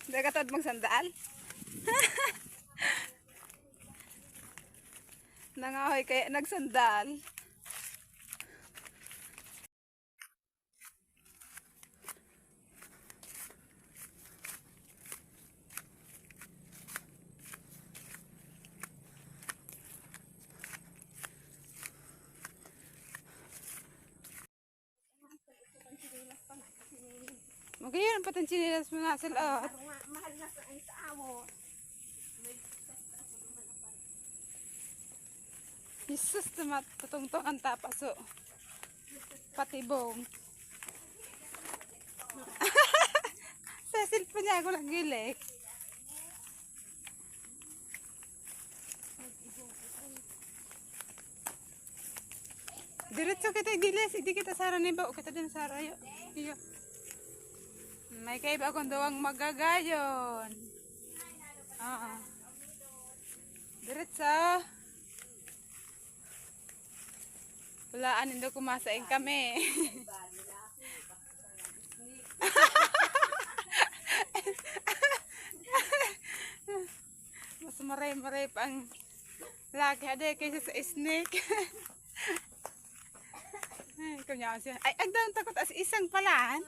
Dagatod mong sandal. Nangahoy kaya nagsandal. Magayon pa tong chinilas mo na sa laot. Mahal na sa amo. Jesus, tutungtong ang tapaso. Patibong. Sa cellphone niya ako naggilik. Diretso kita gilis, hindi kita sara ni ba o kita din sara yo. Iyo. May kaiba akong dawang magagayon. Oo. Diretso. Walaan hindi kumasain kami. Mas maray-maray pa ang laki hade kaysa sa snake. Ay, kanya siya. Ay, ang takot as isang palaan.